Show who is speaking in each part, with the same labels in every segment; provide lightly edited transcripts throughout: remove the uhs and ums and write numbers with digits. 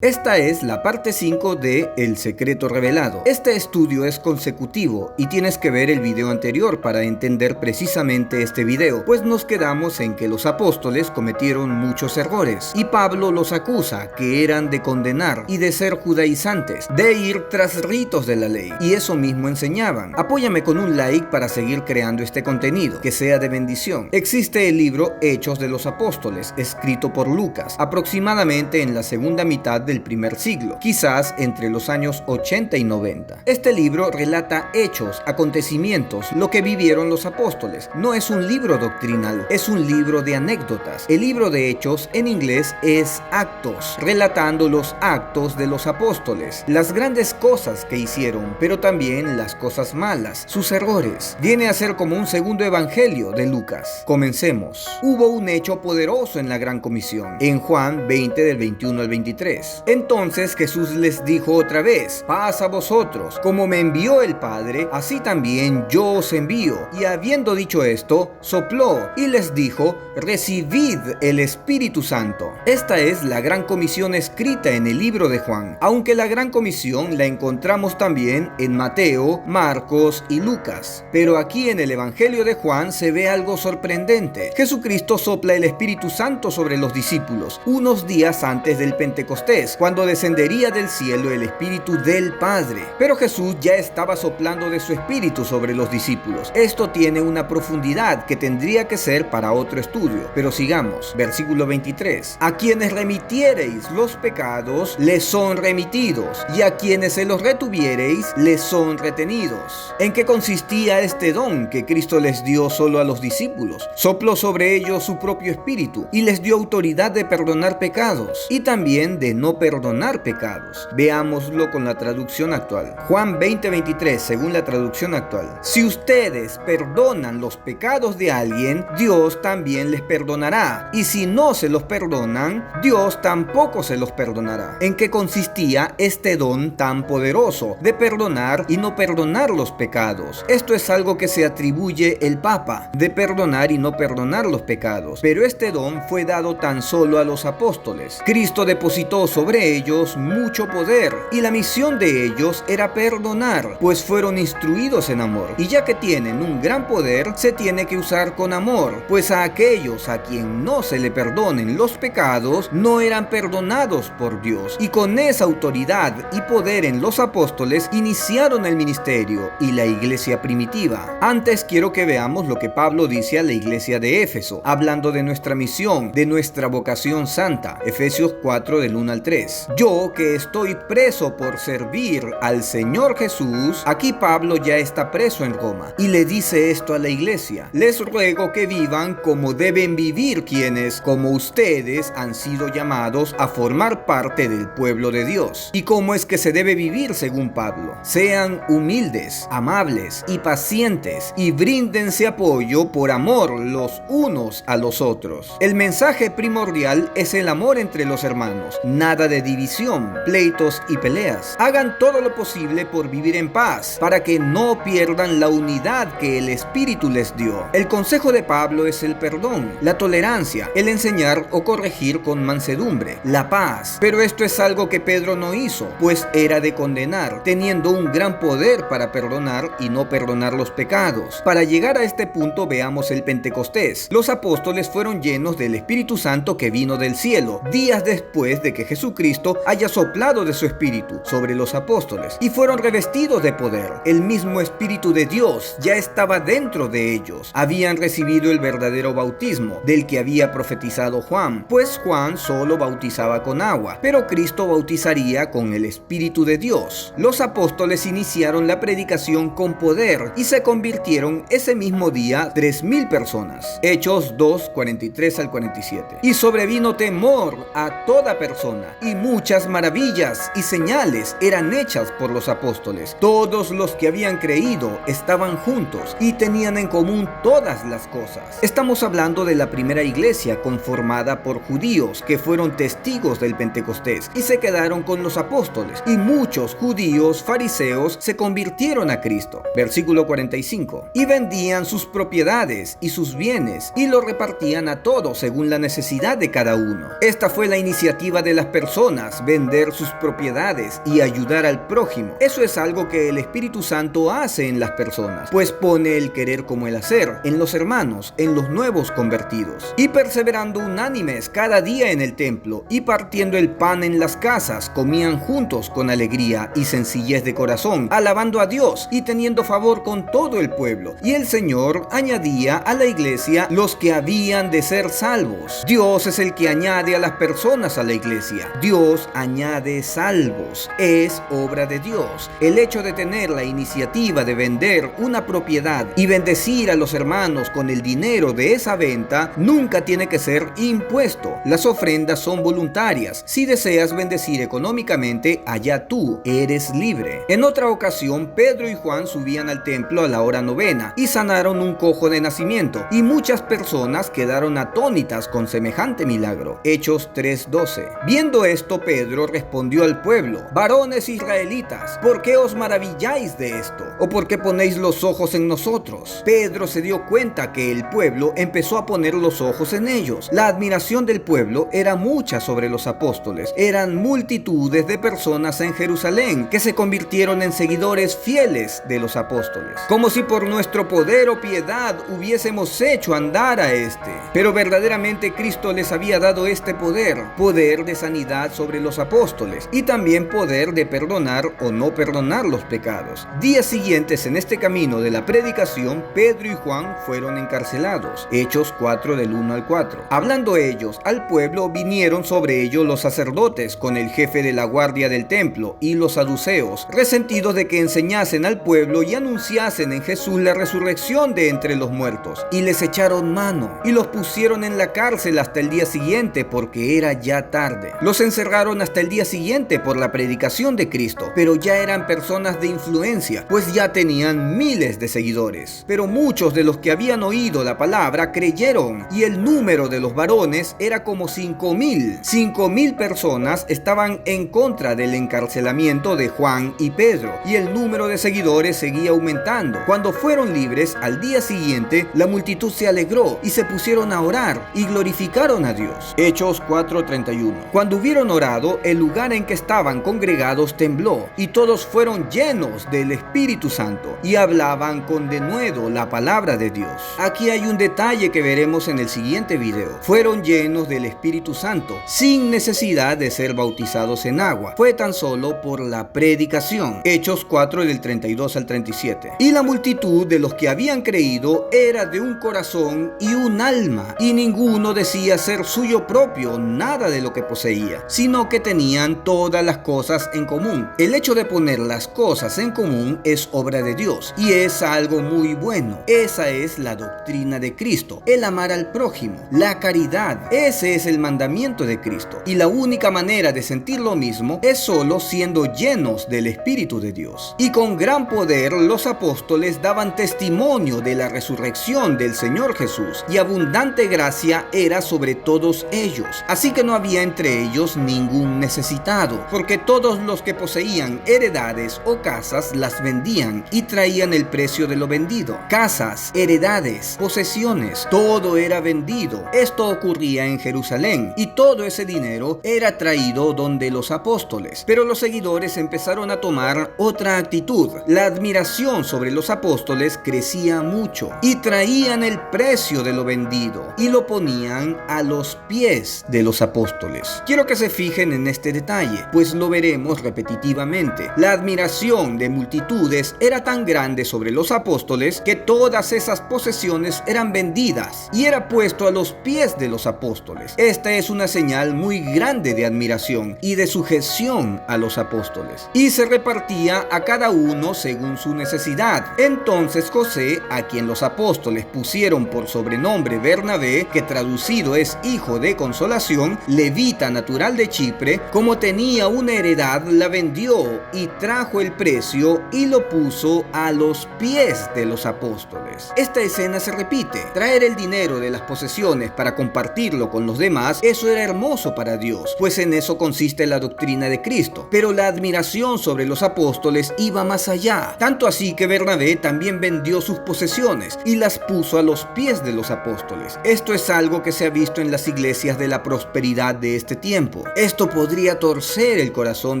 Speaker 1: Esta es la parte 5 de El Secreto Revelado. Este estudio es consecutivo y tienes que ver el video anterior para entender precisamente este video, pues nos quedamos en que los apóstoles cometieron muchos errores y Pablo los acusa que eran de condenar y de ser judaizantes, de ir tras ritos de la ley, y eso mismo enseñaban. Apóyame con un like para seguir creando este contenido, que sea de bendición. Existe el libro Hechos de los Apóstoles, escrito por Lucas, aproximadamente en la segunda mitad del primer siglo, quizás entre los años 80 y 90. Este libro relata hechos, acontecimientos, lo que vivieron los apóstoles. No es un libro doctrinal, es un libro de anécdotas. El libro de Hechos en inglés es Actos, relatando los actos de los apóstoles, las grandes cosas que hicieron, pero también las cosas malas, sus errores. Viene a ser como un segundo evangelio de Lucas. Comencemos. Hubo un hecho poderoso en la Gran Comisión, en Juan 20 del 21 al 23. Entonces Jesús les dijo otra vez: paz a vosotros, como me envió el Padre, así también yo os envío. Y habiendo dicho esto, sopló y les dijo: recibid el Espíritu Santo. Esta es la Gran Comisión escrita en el libro de Juan, aunque la Gran Comisión la encontramos también en Mateo, Marcos y Lucas. Pero aquí en el Evangelio de Juan se ve algo sorprendente. Jesucristo sopla el Espíritu Santo sobre los discípulos unos días antes del Pentecostés, cuando descendería del cielo el Espíritu del Padre. Pero Jesús ya estaba soplando de su Espíritu sobre los discípulos. Esto tiene una profundidad que tendría que ser para otro estudio. Pero sigamos. Versículo 23. A quienes remitiereis los pecados, les son remitidos, y a quienes se los retuviereis, les son retenidos. ¿En qué consistía este don que Cristo les dio solo a los discípulos? Sopló sobre ellos su propio Espíritu y les dio autoridad de perdonar pecados y también de no perdonar pecados. Veámoslo con la traducción actual. Juan 20:23, según la traducción actual. Si ustedes perdonan los pecados de alguien, Dios también les perdonará. Y si no se los perdonan, Dios tampoco se los perdonará. ¿En qué consistía este don tan poderoso de perdonar y no perdonar los pecados? Esto es algo que se atribuye el Papa, de perdonar y no perdonar los pecados. Pero este don fue dado tan solo a los apóstoles. Cristo depositó sobre ellos mucho poder, y la misión de ellos era perdonar, pues fueron instruidos en amor. Y ya que tienen un gran poder, se tiene que usar con amor, pues a aquellos a quien no se le perdonen los pecados, no eran perdonados por Dios. Y con esa autoridad y poder en los apóstoles, iniciaron el ministerio y la iglesia primitiva. Antes quiero que veamos lo que Pablo dice a la iglesia de Éfeso, hablando de nuestra misión, de nuestra vocación santa. Efesios 4 del 1 al 3. Yo que estoy preso por servir al Señor Jesús. Aquí Pablo ya está preso en Roma y le dice esto a la iglesia: les ruego que vivan como deben vivir quienes, como ustedes, han sido llamados a formar parte del pueblo de Dios. ¿Y cómo es que se debe vivir según Pablo? Sean humildes, amables y pacientes, y bríndense apoyo por amor los unos a los otros. El mensaje primordial es el amor entre los hermanos. Nada de división, pleitos y peleas. Hagan todo lo posible por vivir en paz, para que no pierdan la unidad que el Espíritu les dio. El consejo de Pablo es el perdón, la tolerancia, el enseñar o corregir con mansedumbre, la paz. Pero esto es algo que Pedro no hizo, pues era de condenar, teniendo un gran poder para perdonar y no perdonar los pecados. Para llegar a este punto veamos el Pentecostés. Los apóstoles fueron llenos del Espíritu Santo que vino del cielo, días después de que Jesucristo haya soplado de su Espíritu sobre los apóstoles, y fueron revestidos de poder. El mismo Espíritu de Dios ya estaba dentro de ellos. Habían recibido el verdadero bautismo del que había profetizado Juan, pues Juan solo bautizaba con agua, pero Cristo bautizaría con el Espíritu de Dios. Los apóstoles iniciaron la predicación con poder y se convirtieron ese mismo día 3,000 personas. Hechos 2, 43 al 47. Y sobrevino temor a toda persona, y muchas maravillas y señales eran hechas por los apóstoles. Todos los que habían creído estaban juntos y tenían en común todas las cosas. Estamos hablando de la primera iglesia conformada por judíos que fueron testigos del Pentecostés y se quedaron con los apóstoles, y muchos judíos fariseos se convirtieron a Cristo. Versículo 45. Y vendían sus propiedades y sus bienes y lo repartían a todos según la necesidad de cada uno. Esta fue la iniciativa de las personas personas, vender sus propiedades y ayudar al prójimo. Eso es algo que el Espíritu Santo hace en las personas, pues pone el querer como el hacer en los hermanos, en los nuevos convertidos. Y perseverando unánimes cada día en el templo y partiendo el pan en las casas, comían juntos con alegría y sencillez de corazón, alabando a Dios y teniendo favor con todo el pueblo. Y el Señor añadía a la iglesia los que habían de ser salvos. Dios es el que añade a las personas a la iglesia. Dios añade salvos. Es obra de Dios. El hecho de tener la iniciativa de vender una propiedad y bendecir a los hermanos con el dinero de esa venta nunca tiene que ser impuesto. Las ofrendas son voluntarias. Si deseas bendecir económicamente, allá tú eres libre. En otra ocasión, Pedro y Juan subían al templo a la hora novena y sanaron un cojo de nacimiento, y muchas personas quedaron atónitas con semejante milagro. Hechos 3:12. Viendo esto, Pedro respondió al pueblo: varones israelitas, ¿por qué os maravilláis de esto? ¿O por qué ponéis los ojos en nosotros? Pedro se dio cuenta que el pueblo empezó a poner los ojos en ellos. La admiración del pueblo era mucha sobre los apóstoles. Eran multitudes de personas en Jerusalén que se convirtieron en seguidores fieles de los apóstoles, como si por nuestro poder o piedad hubiésemos hecho andar a este. Pero verdaderamente Cristo les había dado este poder de sanidad sobre los apóstoles, y también poder de perdonar o no perdonar los pecados. Días siguientes en este camino de la predicación, Pedro y Juan fueron encarcelados. Hechos 4 del 1 al 4. Hablando ellos al pueblo, vinieron sobre ellos los sacerdotes con el jefe de la guardia del templo y los saduceos, resentidos de que enseñasen al pueblo y anunciasen en Jesús la resurrección de entre los muertos, y les echaron mano y los pusieron en la cárcel hasta el día siguiente, porque era ya tarde. Los encerraron hasta el día siguiente por la predicación de Cristo, pero ya eran personas de influencia, pues ya tenían miles de seguidores. Pero muchos de los que habían oído la palabra creyeron, y el número de los varones era como 5,000. 5,000 personas estaban en contra del encarcelamiento de Juan y Pedro, y el número de seguidores seguía aumentando. Cuando fueron libres al día siguiente, la multitud se alegró y se pusieron a orar y glorificaron a Dios. Hechos 4:31. Cuando hubieron orado, el lugar en que estaban congregados tembló, y todos fueron llenos del Espíritu Santo y hablaban con denuedo la palabra de Dios. Aquí hay un detalle que veremos en el siguiente video. Fueron llenos del Espíritu Santo sin necesidad de ser bautizados en agua. Fue tan solo por la predicación. Hechos 4 del 32 al 37. Y la multitud de los que habían creído era de un corazón y un alma, y ninguno decía ser suyo propio nada de lo que poseía, sino que tenían todas las cosas en común. El hecho de poner las cosas en común es obra de Dios, y es algo muy bueno. Esa es la doctrina de Cristo, el amar al prójimo, la caridad. Ese es el mandamiento de Cristo, y la única manera de sentir lo mismo es solo siendo llenos del Espíritu de Dios. Y con gran poder los apóstoles daban testimonio de la resurrección del Señor Jesús, y abundante gracia era sobre todos ellos. Así que no había entre ellos ningún necesitado, porque todos los que poseían heredades o casas las vendían y traían el precio de lo vendido. Casas, heredades, posesiones, todo era vendido. Esto ocurría en Jerusalén, y todo ese dinero era traído donde los apóstoles. Pero los seguidores empezaron a tomar otra actitud. La admiración sobre los apóstoles crecía mucho, y traían el precio de lo vendido y lo ponían a los pies de los apóstoles. Quiero que se fijen en este detalle, pues lo veremos repetitivamente. La admiración de multitudes era tan grande sobre los apóstoles que todas esas posesiones eran vendidas y era puesto a los pies de los apóstoles. Esta es una señal muy grande de admiración y de sujeción a los apóstoles, y se repartía a cada uno según su necesidad. Entonces José, a quien los apóstoles pusieron por sobrenombre Bernabé, que traducido es hijo de consolación, levita natural de Chipre, como tenía una heredad, la vendió y trajo el precio y lo puso a los pies de los apóstoles. Esta escena se repite. Traer el dinero de las posesiones para compartirlo con los demás, eso era hermoso para Dios, pues en eso consiste la doctrina de Cristo. Pero la admiración sobre los apóstoles iba más allá, tanto así que Bernabé también vendió sus posesiones y las puso a los pies de los apóstoles. Esto es algo que se ha visto en las iglesias de la prosperidad de este tiempo. tiempo. Esto podría torcer el corazón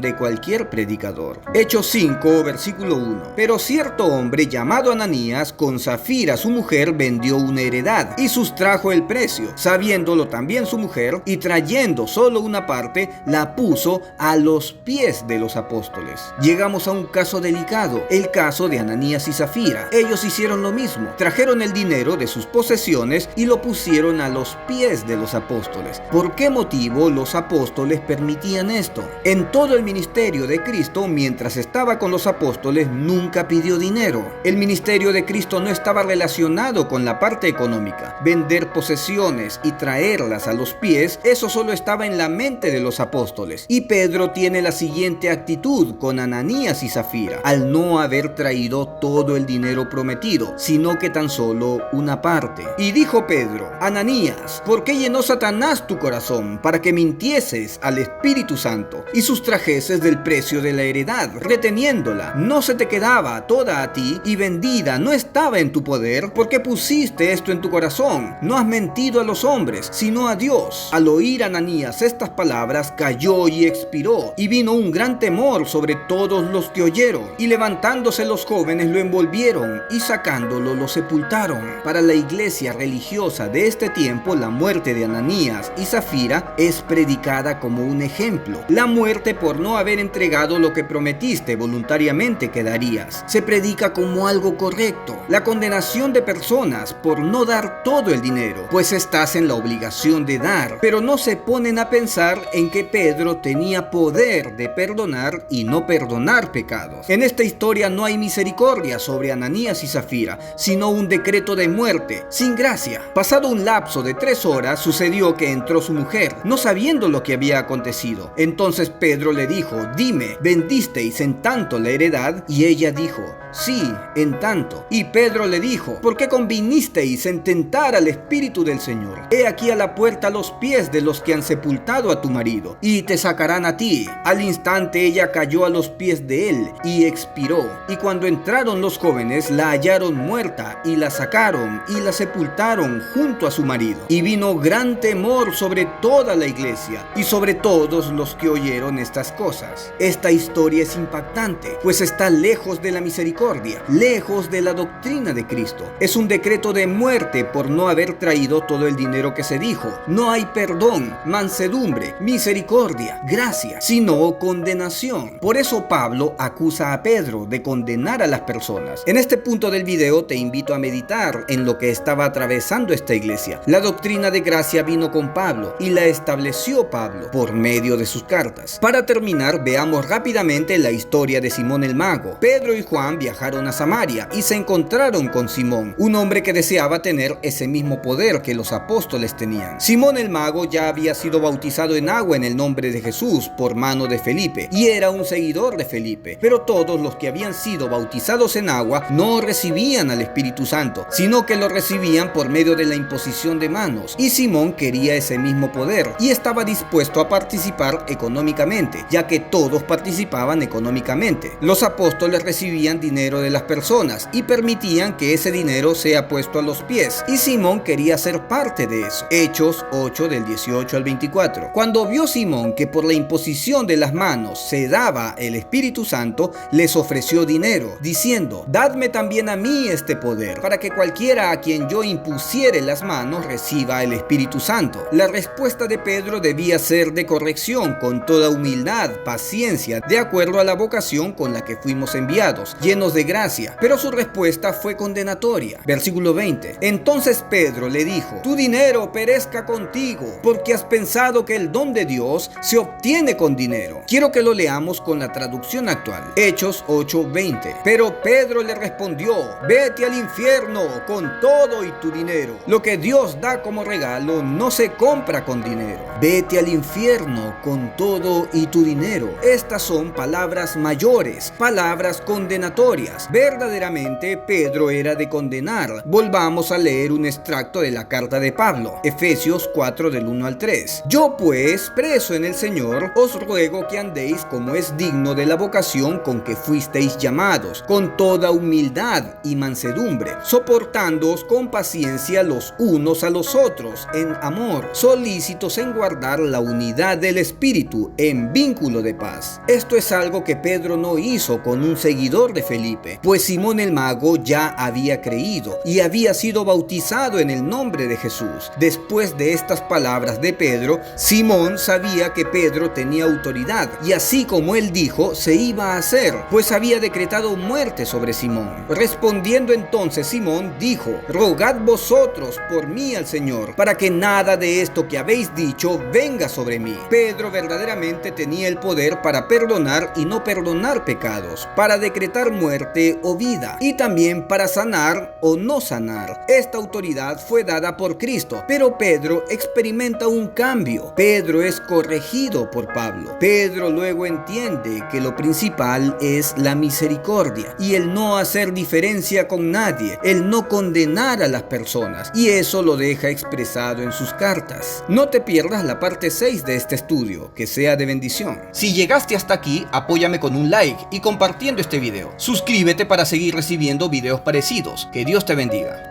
Speaker 1: de cualquier predicador. Hechos 5, versículo 1. Pero cierto hombre llamado Ananías, con Safira su mujer, vendió una heredad y sustrajo el precio, sabiéndolo también su mujer, y trayendo solo una parte, la puso a los pies de los apóstoles. Llegamos a un caso delicado, el caso de Ananías y Safira. Ellos hicieron lo mismo, trajeron el dinero de sus posesiones y lo pusieron a los pies de los apóstoles. ¿Por qué motivo los apóstoles permitían esto? En todo el ministerio de Cristo, mientras estaba con los apóstoles, nunca pidió dinero. El ministerio de Cristo no estaba relacionado con la parte económica. Vender posesiones y traerlas a los pies, eso solo estaba en la mente de los apóstoles. Y Pedro tiene la siguiente actitud con Ananías y Safira, al no haber traído todo el dinero prometido, sino que tan solo una parte. Y dijo Pedro: Ananías, ¿por qué llenó Satanás tu corazón para que mintieses al Espíritu Santo y sustrajeses del precio de la heredad, reteniéndola? No se te quedaba toda a ti y vendida no estaba en tu poder. ¿Por qué pusiste esto en tu corazón? No has mentido a los hombres, sino a Dios. Al oír Ananías estas palabras, cayó y expiró, y vino un gran temor sobre todos los que oyeron. Y levantándose los jóvenes lo envolvieron y sacándolo lo sepultaron. Para la iglesia religiosa de este tiempo, la muerte de Ananías y Safira es predicada como un ejemplo. La muerte por no haber entregado lo que prometiste voluntariamente que darías se predica como algo correcto. La condenación de personas por no dar todo el dinero, pues estás en la obligación de dar, pero no se ponen a pensar en que Pedro tenía poder de perdonar y no perdonar pecados. En esta historia no hay misericordia sobre Ananías y Safira, sino un decreto de muerte, sin gracia. Pasado un lapso de 3 horas, sucedió que entró su mujer, no sabiendo lo que había acontecido. Entonces Pedro le dijo: dime, ¿vendisteis en tanto la heredad? Y ella dijo: sí, en tanto. Y Pedro le dijo: ¿por qué convinisteis en tentar al Espíritu del Señor? He aquí a la puerta los pies de los que han sepultado a tu marido, y te sacarán a ti. Al instante ella cayó a los pies de él y expiró. Y cuando entraron los jóvenes, la hallaron muerta, y la sacaron y la sepultaron junto a su marido. Y vino gran temor sobre toda la iglesia y sobre todos los que oyeron estas cosas. Esta historia es impactante, pues está lejos de la misericordia, lejos de la doctrina de Cristo. Es un decreto de muerte por no haber traído todo el dinero que se dijo. No hay perdón, mansedumbre, misericordia, gracia, sino condenación. Por eso Pablo acusa a Pedro de condenar a las personas. En este punto del video te invito a meditar en lo que estaba atravesando esta iglesia. La doctrina de gracia vino con Pablo y la estableció Pablo por medio de sus cartas. Para terminar, veamos rápidamente la historia de Simón el Mago. Pedro y Juan viajaron a Samaria y se encontraron con Simón, un hombre que deseaba tener ese mismo poder que los apóstoles tenían. Simón el Mago ya había sido bautizado en agua en el nombre de Jesús por mano de Felipe y era un seguidor de Felipe, pero todos los que habían sido bautizados en agua no recibían al Espíritu Santo, sino que lo recibían por medio de la imposición de manos. Y Simón quería ese mismo poder y estaba dispuesto a participar económicamente, ya que todos participaban económicamente. Los apóstoles recibían dinero de las personas y permitían que ese dinero sea puesto a los pies, y Simón quería ser parte de eso. Hechos 8 del 18 al 24. Cuando vio Simón que por la imposición de las manos se daba el Espíritu Santo, les ofreció dinero, diciendo: dadme también a mí este poder, para que cualquiera a quien yo impusiere las manos reciba el Espíritu Santo. La respuesta de Pedro debía ser de corrección, con toda humildad, paciencia, de acuerdo a la vocación con la que fuimos enviados, llenos de gracia, pero su respuesta fue condenatoria. Versículo 20. Entonces Pedro le dijo: tu dinero perezca contigo, porque has pensado que el don de Dios se obtiene con dinero. Quiero que lo leamos con la traducción actual. Hechos 8:20. Pero Pedro le respondió: vete al infierno con todo y tu dinero. Lo que Dios da como regalo no se compra con dinero. Vete al infierno con todo y tu dinero. Estas son palabras mayores, palabras condenatorias. Verdaderamente Pedro era de condenar. Volvamos a leer un extracto de la carta de Pablo, Efesios 4 del 1 al 3. Yo pues, preso en el Señor, os ruego que andéis como es digno de la vocación con que fuisteis llamados, con toda humildad y mansedumbre, soportándoos con paciencia los unos a los otros en amor, solícitos en guardar la unidad del Espíritu en vínculo de paz. Esto es algo que Pedro no hizo con un seguidor de Felipe, pues Simón el mago ya había creído y había sido bautizado en el nombre de Jesús. Después de estas palabras de Pedro, Simón sabía que Pedro tenía autoridad y así como él dijo, se iba a hacer, pues había decretado muerte sobre Simón. Respondiendo entonces Simón dijo: rogad vosotros por mí al Señor, para que nada de esto que habéis dicho venga sobre mí. Pedro verdaderamente tenía el poder para perdonar y no perdonar pecados, para decretar muerte o vida, y también para sanar o no sanar. Esta autoridad fue dada por Cristo, pero Pedro experimenta un cambio. Pedro es corregido por Pablo. Pedro luego entiende que lo principal es la misericordia y el no hacer diferencia con nadie, el no condenar a las personas, y eso lo deja expresado en sus cartas. No te pierdas la parte 6 de este estudio, que sea de bendición. Si llegaste hasta aquí, apóyame con un like y compartiendo este video. Suscríbete para seguir recibiendo videos parecidos. Que Dios te bendiga.